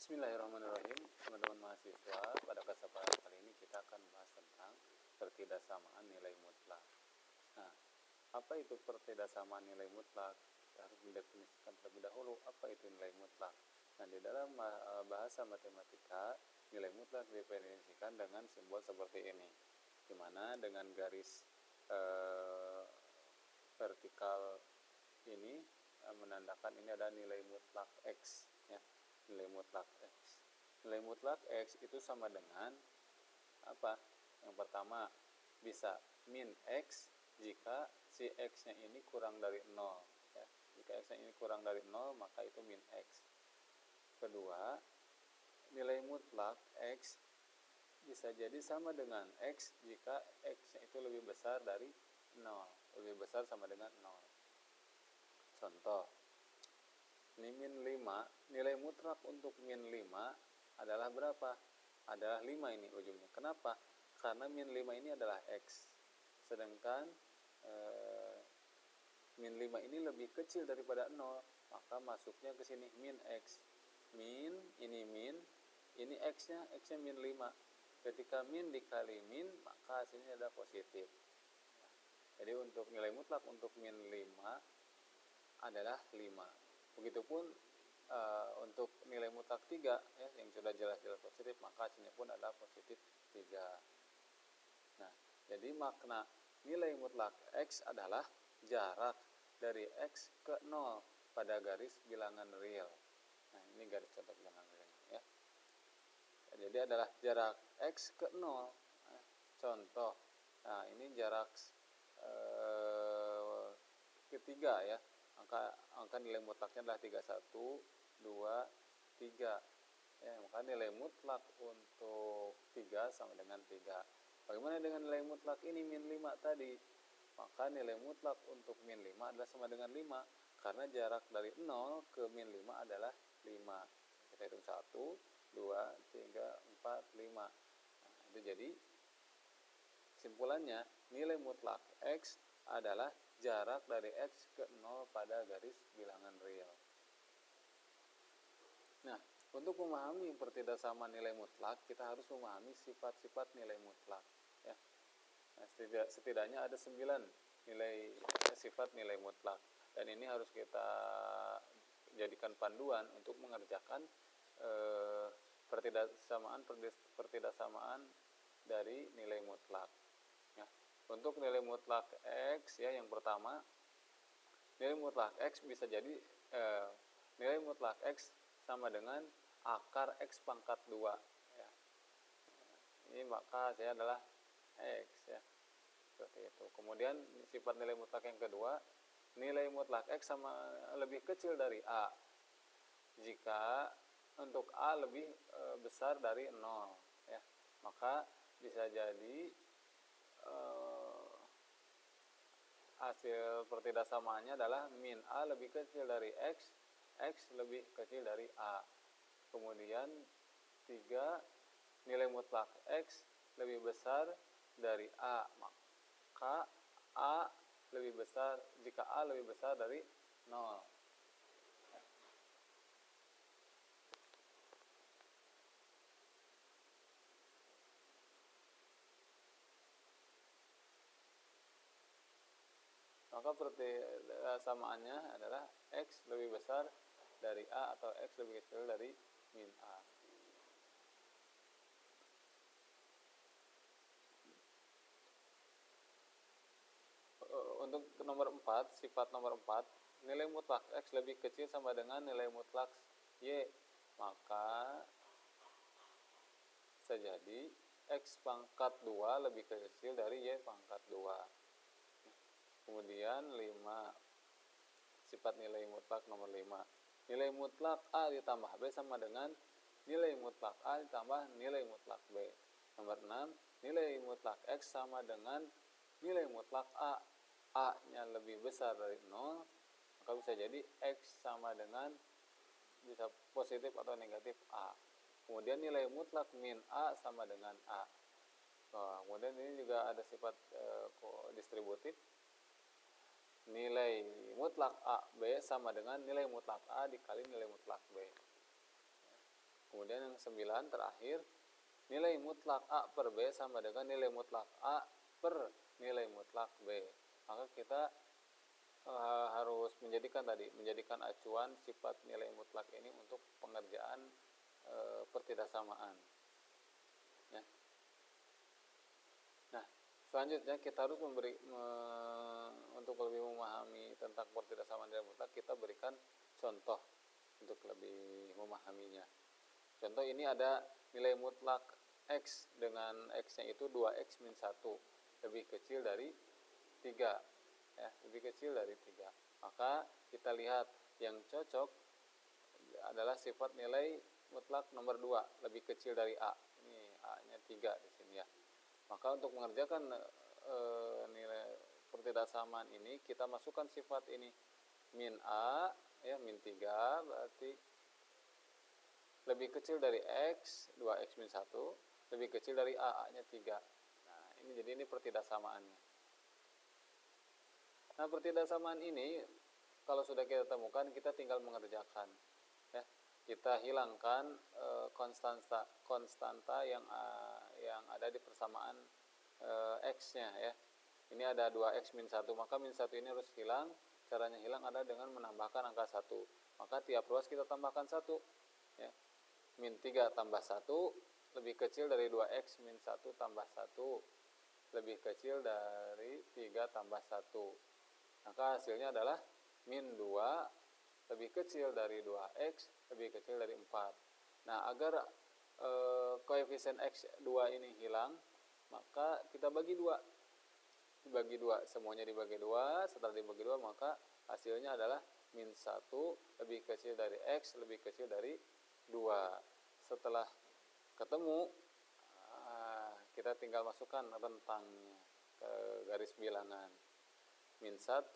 Bismillahirrahmanirrahim, teman-teman mahasiswa. Pada kesempatan kali ini kita akan membahas tentang pertidaksamaan nilai mutlak. Nah, apa itu pertidaksamaan nilai mutlak? Kita harus mendefinisikan terlebih dahulu apa itu nilai mutlak. Nah, di dalam bahasa matematika, nilai mutlak didefinisikan dengan simbol seperti ini, di mana dengan garis vertikal ini menandakan ini ada nilai mutlak X, ya. Nilai mutlak X. Nilai mutlak X itu sama dengan apa? Yang pertama, bisa min X jika si X-nya ini kurang dari 0, ya. Jika X-nya ini kurang dari 0, maka itu min X. Kedua, nilai mutlak X bisa jadi sama dengan X jika X-nya itu lebih besar dari 0, lebih besar sama dengan 0. Contoh, ini min 5, nilai mutlak untuk min 5 adalah berapa? Adalah 5 ini ujungnya. Kenapa? Karena min 5 ini adalah X. Sedangkan min 5 ini lebih kecil daripada 0, maka masuknya ke sini min X. Min, ini X-nya min 5. Ketika min dikali min, maka hasilnya adalah positif. Jadi untuk nilai mutlak untuk min 5 adalah 5. Begitupun untuk nilai mutlak 3, ya, yang sudah jelas-jelas positif, maka hasilnya pun adalah positif 3. Nah, jadi makna nilai mutlak X adalah jarak dari X ke 0 pada garis bilangan real. Nah, ini garis contoh bilangan real, ya. Jadi adalah jarak X ke 0. Nah, contoh, nah ini jarak ketiga, ya. Angka nilai mutlaknya adalah 31, 2, 3. Ya, maka nilai mutlak untuk 3 sama dengan 3. Bagaimana dengan nilai mutlak ini min 5 tadi? Maka nilai mutlak untuk min 5 adalah sama dengan 5, karena jarak dari 0 ke min 5 adalah 5. Kita hitung 1, 2, 3, 4, 5. Nah, itu jadi kesimpulannya nilai mutlak X adalah jarak dari X ke 0 pada garis bilangan real. Nah, untuk memahami pertidaksamaan nilai mutlak, kita harus memahami sifat-sifat nilai mutlak, ya. Nah, setidaknya ada 9 sifat nilai mutlak, dan ini harus kita jadikan panduan untuk mengerjakan pertidaksamaan dari nilai mutlak. Untuk nilai mutlak X, ya, yang pertama, nilai mutlak X bisa jadi nilai mutlak X sama dengan akar X pangkat 2, ya. Ini maka hasilnya adalah X, ya. Seperti itu. Kemudian sifat nilai mutlak yang kedua, nilai mutlak X sama lebih kecil dari A jika untuk A lebih besar dari 0, ya. Maka bisa jadi hasil pertidaksamaannya adalah min A lebih kecil dari X, X lebih kecil dari A. Kemudian 3, nilai mutlak X lebih besar dari A, maka A lebih besar jika A lebih besar dari 0. Maka pertidaksamaannya adalah X lebih besar dari A atau X lebih kecil dari min A. Untuk nomor 4, sifat nomor 4, nilai mutlak X lebih kecil sama dengan nilai mutlak Y, maka bisa jadi X pangkat 2 lebih kecil dari Y pangkat 2. Kemudian 5, sifat nilai mutlak nomor 5, nilai mutlak A ditambah B sama dengan nilai mutlak A ditambah nilai mutlak B. Nomor 6, nilai mutlak X sama dengan nilai mutlak A. A-nya lebih besar dari 0, maka bisa jadi X sama dengan, bisa positif atau negatif A. Kemudian nilai mutlak min A sama dengan A. Kemudian ini juga ada sifat distributif, nilai mutlak A B sama dengan nilai mutlak A dikali nilai mutlak B. Kemudian yang 9 terakhir, nilai mutlak A per B sama dengan nilai mutlak A per nilai mutlak B. Maka kita harus menjadikan acuan sifat nilai mutlak ini untuk pengerjaan pertidaksamaan. Ya. Nah, selanjutnya kita harus untuk lebih memahami tentang pertidaksamaan nilai mutlak, kita berikan contoh untuk lebih memahaminya. Contoh ini ada nilai mutlak X dengan X-nya itu 2X min 1 lebih kecil dari 3, ya, lebih kecil dari 3. Maka kita lihat yang cocok adalah sifat nilai mutlak nomor 2 lebih kecil dari A. Ini A-nya 3 di sini ya. Maka untuk mengerjakan nilai pertidaksamaan ini, kita masukkan sifat ini min A, ya, min 3 berarti lebih kecil dari X, 2X min 1 lebih kecil dari A-nya 3. Nah, ini pertidaksamaannya. Nah, pertidaksamaan ini kalau sudah kita temukan, kita tinggal mengerjakan, ya. Kita hilangkan konstanta yang ada di persamaan X-nya, ya. Ini ada 2X min 1, maka min 1 ini harus hilang. Caranya hilang adalah dengan menambahkan angka 1. Maka tiap ruas kita tambahkan 1, ya. Min 3 tambah 1 lebih kecil dari 2X min 1 tambah 1 lebih kecil dari 3 tambah 1. Maka hasilnya adalah min 2 lebih kecil dari 2X lebih kecil dari 4. Nah, agar koefisien X2 ini hilang, maka kita bagi 2. Dibagi 2, semuanya dibagi 2. Setelah dibagi 2, maka hasilnya adalah min 1 lebih kecil dari X lebih kecil dari 2. Setelah ketemu, kita tinggal masukkan rentangnya ke garis bilangan. Min 1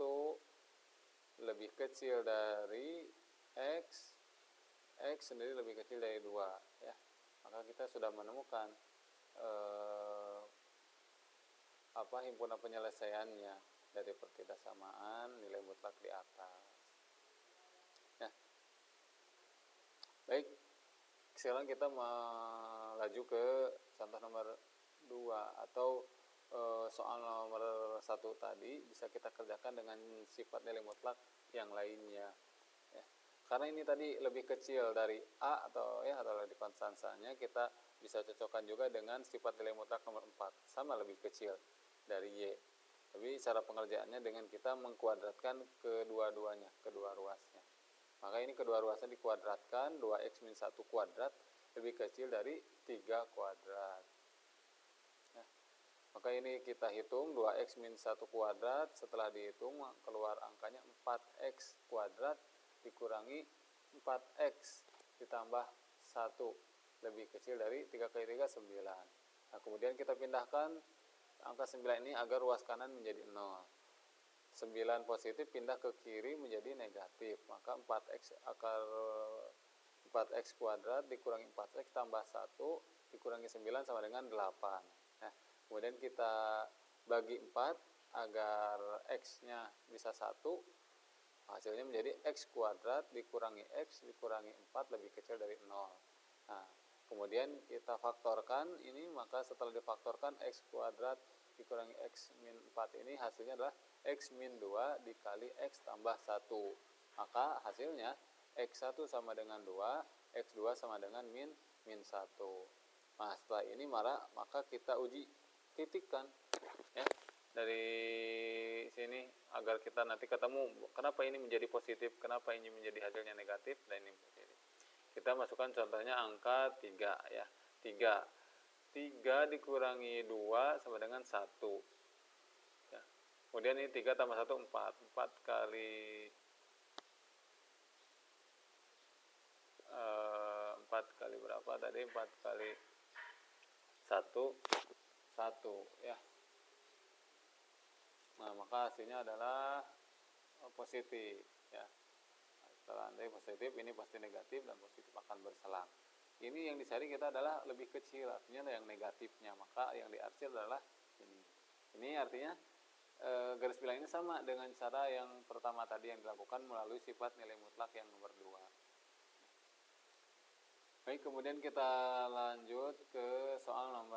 lebih kecil dari X, X sendiri lebih kecil dari 2, ya. Maka kita sudah menemukan himpunan penyelesaiannya dari pertidaksamaan nilai mutlak di atas. Ya. Baik, sekarang kita melaju ke contoh nomor 2 atau soal nomor 1 tadi bisa kita kerjakan dengan sifat nilai mutlak yang lainnya, ya. Karena ini tadi lebih kecil dari A atau dari konstansanya, kita bisa cocokkan juga dengan sifat nilai mutlak nomor 4, sama lebih kecil dari Y. Tapi cara pengerjaannya dengan kita mengkuadratkan kedua-duanya, kedua ruasnya. Maka ini kedua ruasnya dikuadratkan, 2X min 1 kuadrat lebih kecil dari 3 kuadrat. Nah, maka ini kita hitung 2X min 1 kuadrat, setelah dihitung keluar angkanya 4X kuadrat dikurangi 4X ditambah 1 lebih kecil dari 3 kali 3, 9. Nah, kemudian kita pindahkan angka 9 ini agar ruas kanan menjadi 0. 9 positif pindah ke kiri menjadi negatif, maka 4x kuadrat dikurangi 4x tambah 1 dikurangi 9 sama dengan 8. Nah, kemudian kita bagi 4 agar x-nya bisa 1, hasilnya menjadi x kuadrat dikurangi x dikurangi 4 lebih kecil dari 0. Nah, kemudian kita faktorkan ini, maka setelah difaktorkan x kuadrat dikurangi x min 4 ini hasilnya adalah x min 2 dikali x tambah 1. Maka hasilnya x1 sama dengan 2, x2 sama dengan min 1. Nah, setelah ini maka kita uji titikkan, ya, dari sini agar kita nanti ketemu kenapa ini menjadi positif, kenapa ini menjadi hasilnya negatif, dan ini positif. Kita masukkan contohnya angka 3, ya. 3 dikurangi 2 sama dengan 1. Ya. Kemudian ini 3 tambah 1, 4. 4 kali 4 kali berapa tadi? 4 kali 1, 1, ya. Nah, maka hasilnya adalah positif, ya. Setelah andai positif, ini pasti negatif, dan positif akan berselang. Ini yang dicari kita adalah lebih kecil, artinya yang negatifnya, maka yang diarsir adalah ini. Ini artinya garis bilang ini sama dengan cara yang pertama tadi yang dilakukan melalui sifat nilai mutlak yang nomor 2. Baik, kemudian kita lanjut ke soal nomor